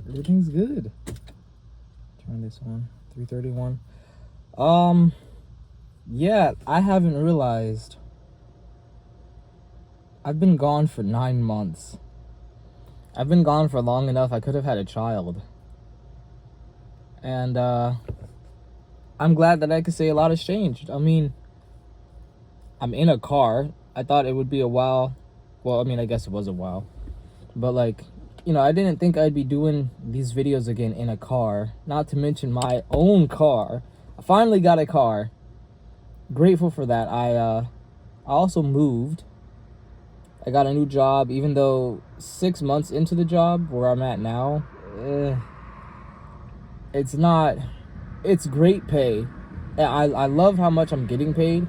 Everything's good. Turn this on. 3:31. Yeah, I haven't realized I've been gone for 9 months. I've been gone for long enough I could have had a child. And I'm glad that I could say a lot has changed. I mean, I'm in a car. I thought it would be a while. Well, I mean, I guess it was a while. But like, I didn't think I'd be doing these videos again in a car. Not to mention my own car. I finally got a car. Grateful for that. I also moved. I got a new job, even though 6 months into the job where I'm at now, it's great pay. I love how much I'm getting paid,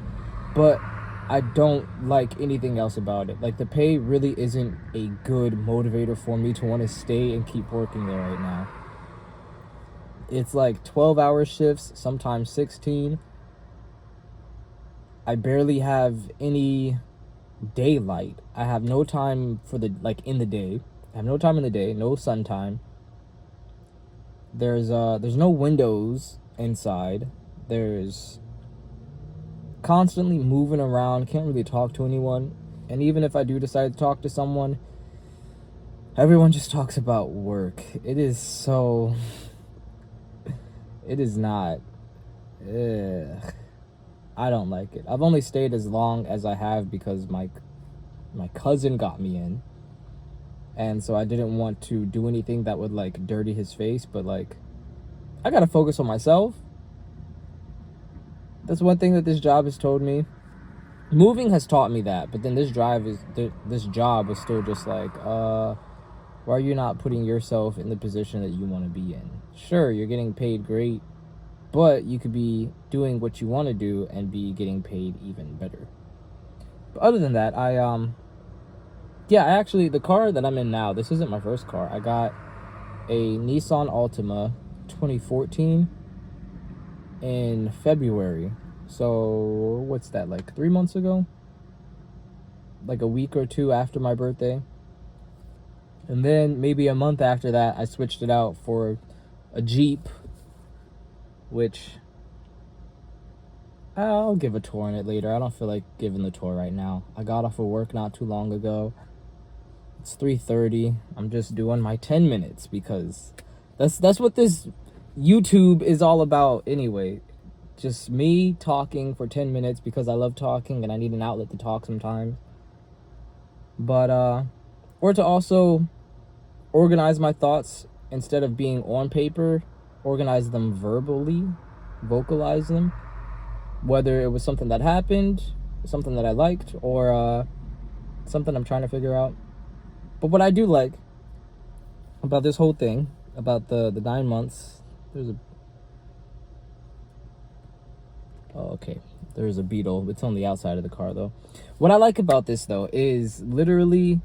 but I don't like anything else about it. Like, the pay really isn't a good motivator for me to want to stay and keep working there right now. It's like 12-hour shifts, sometimes 16. I barely have any daylight. I have no time for in the day. I have no time in the day, no sun time. There's no windows inside. There's constantly moving around, can't really talk to anyone. And even if I do decide to talk to someone, everyone just talks about work. It is not. I don't like it. I've only stayed as long as I have because my cousin got me in. And so I didn't want to do anything that would like dirty his face, but like, I gotta focus on myself. That's one thing that this job has told me. Moving has taught me that, but then this job was still just like, why are you not putting yourself in the position that you want to be in? Sure, you're getting paid great, but you could be doing what you want to do and be getting paid even better. But other than that, the car that I'm in now, this isn't my first car. I got a Nissan Altima 2014 in February. So what's that, like 3 months ago? Like a week or two after my birthday. And then maybe a month after that, I switched it out for a Jeep, which I'll give a tour on it later. I don't feel like giving the tour right now. I got off of work not too long ago. It's 3:30. I'm just doing my 10 minutes because that's what this YouTube is all about anyway. Just me talking for 10 minutes because I love talking and I need an outlet to talk sometimes. But or to also organize my thoughts instead of being on paper, organize them verbally, vocalize them. Whether it was something that happened, something that I liked, or something I'm trying to figure out. But what I do like about this whole thing, about the 9 months, there's a beetle. It's on the outside of the car, though. What I like about this, though, is literally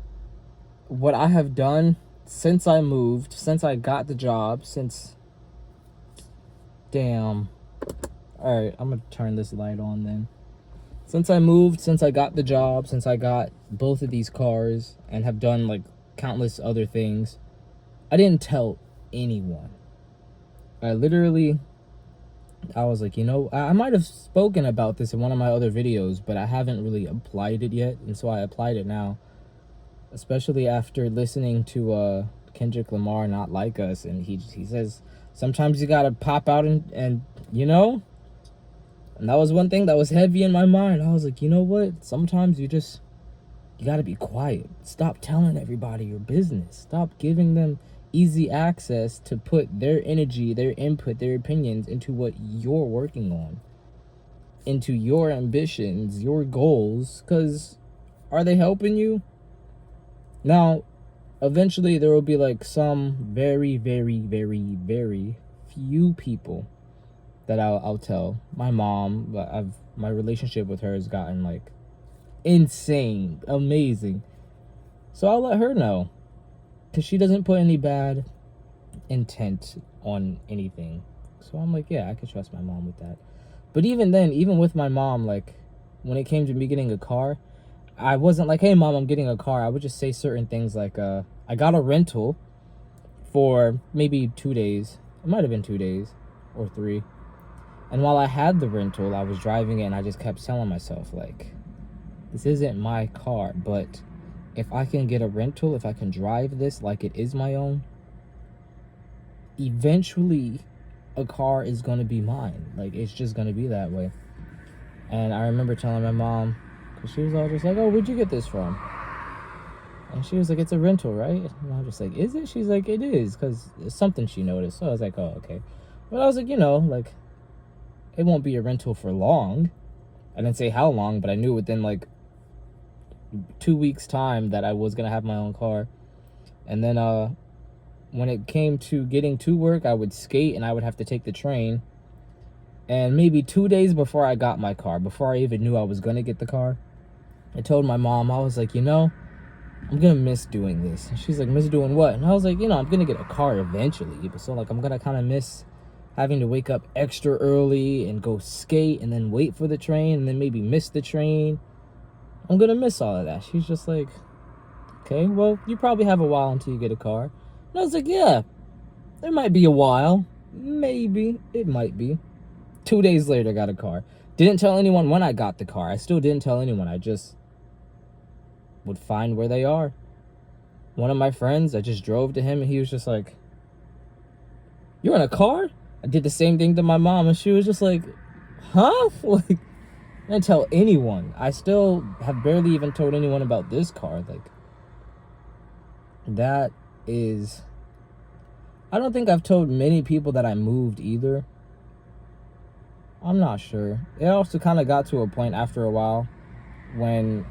what I have done since I moved, since I got the job, Damn. Alright, I'm gonna turn this light on then. Since I moved, since I got the job, since I got both of these cars, and have done, like, countless other things, I didn't tell anyone. I was like, I might have spoken about this in one of my other videos, but I haven't really applied it yet, and so I applied it now. Especially after listening to Kendrick Lamar, Not Like Us, and he says, sometimes you gotta pop out and and that was one thing that was heavy in my mind. I was like, you know what? Sometimes you gotta be quiet. Stop telling everybody your business. Stop giving them easy access to put their energy, their input, their opinions into what you're working on, into your ambitions, your goals, because are they helping you? Now, eventually there will be like some very, very, very, very few people that I'll tell. My mom, my relationship with her has gotten like insane, amazing. So I'll let her know, because she doesn't put any bad intent on anything. So I'm like, yeah, I can trust my mom with that. But even then, even with my mom, like when it came to me getting a car, I wasn't like, hey mom, I'm getting a car. I would just say certain things like, I got a rental for maybe 2 days. It might have been 2 days or 3. And while I had the rental, I was driving it and I just kept telling myself, like, this isn't my car, but if I can get a rental, if I can drive this like it is my own, eventually a car is going to be mine. Like, it's just going to be that way. And I remember telling my mom, because she was all just like, oh, where'd you get this from? And she was like, it's a rental, right? And I was just like, is it? She's like, it is, because it's something she noticed. So I was like, oh, okay. But I was like, like, it won't be a rental for long. I didn't say how long, but I knew within like 2 weeks time that I was going to have my own car. And then when it came to getting to work, I would skate and I would have to take the train. And maybe 2 days before I got my car, before I even knew I was going to get the car, I told my mom, I was like, I'm going to miss doing this. And she's like, miss doing what? And I was like, I'm going to get a car eventually. But so, like, I'm going to kind of miss having to wake up extra early and go skate and then wait for the train and then maybe miss the train. I'm going to miss all of that. She's just like, okay, well, you probably have a while until you get a car. And I was like, yeah, there might be a while. Maybe. It might be. 2 days later, I got a car. Didn't tell anyone when I got the car. I still didn't tell anyone. I just would find where they are. One of my friends, I just drove to him and he was just like, you're in a car? I did the same thing to my mom and she was just like, huh? Like, I didn't tell anyone. I still have barely even told anyone about this car. Like, that is... I don't think I've told many people that I moved either. I'm not sure. It also kind of got to a point after a while when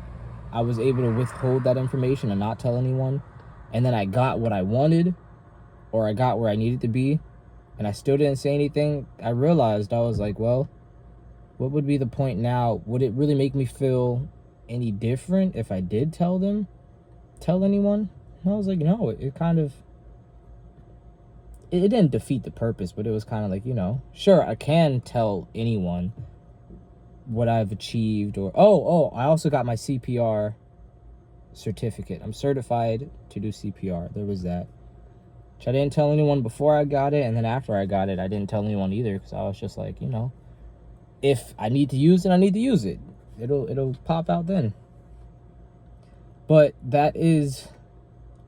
I was able to withhold that information and not tell anyone. And then I got what I wanted, or I got where I needed to be, and I still didn't say anything. I realized, I was like, well, what would be the point now? Would it really make me feel any different if I did tell anyone? And I was like, no, it kind of... It didn't defeat the purpose, but it was kind of like, sure, I can tell anyone what I've achieved, or, I also got my CPR certificate. I'm certified to do CPR. There was that. Which I didn't tell anyone before I got it, and then after I got it, I didn't tell anyone either, because I was just like, if I need to use it, I need to use it. It'll pop out then. But that is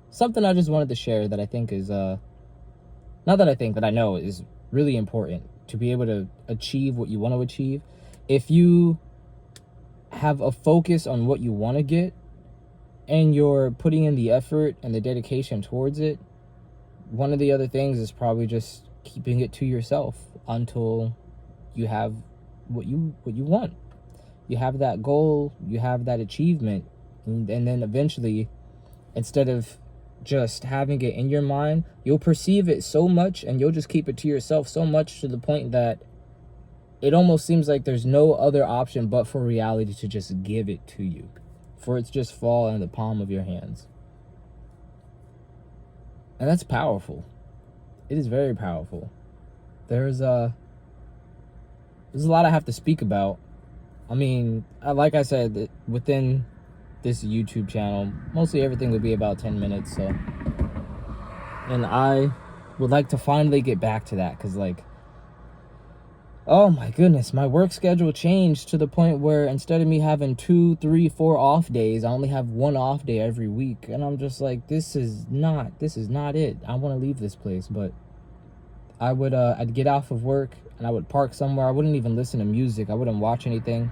something I just wanted to share that I think is, not that I think, that I know is really important to be able to achieve what you want to achieve. If you have a focus on what you want to get and you're putting in the effort and the dedication towards it, one of the other things is probably just keeping it to yourself until you have what you want. You have that goal, you have that achievement, and then eventually, instead of just having it in your mind, you'll perceive it so much and you'll just keep it to yourself so much to the point that it almost seems like there's no other option but for reality to just give it to you, for it to just fall in the palm of your hands. And that's powerful. It is very powerful. There's a lot I have to speak about. I mean, like I said, within this YouTube channel, mostly everything would be about 10 minutes, so. And I would like to finally get back to that, because, like, oh my goodness, my work schedule changed to the point where instead of me having 2, 3, 4 off days, I only have 1 off day every week. And I'm just like, this is not it. I want to leave this place. But I'd get off of work and I would park somewhere. I wouldn't even listen to music. I wouldn't watch anything.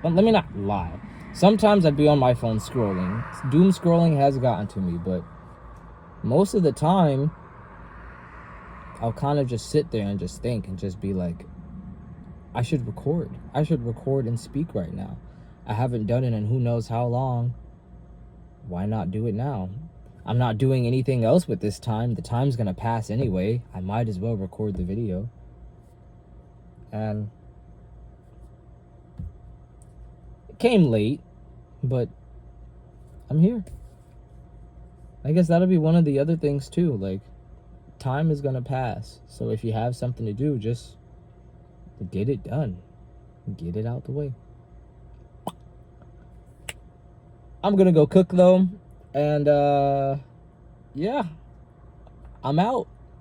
But let me not lie. Sometimes I'd be on my phone scrolling. Doom scrolling has gotten to me, but most of the time, I'll kind of just sit there and just think and just be like, I should record. I should record and speak right now. I haven't done it in who knows how long. Why not do it now? I'm not doing anything else with this time. The time's gonna pass anyway. I might as well record the video. And it came late, but I'm here. I guess that'll be one of the other things too. Like, time is gonna pass. So if you have something to do, just get it done. Get it out the way. I'm gonna go cook though. And yeah. I'm out.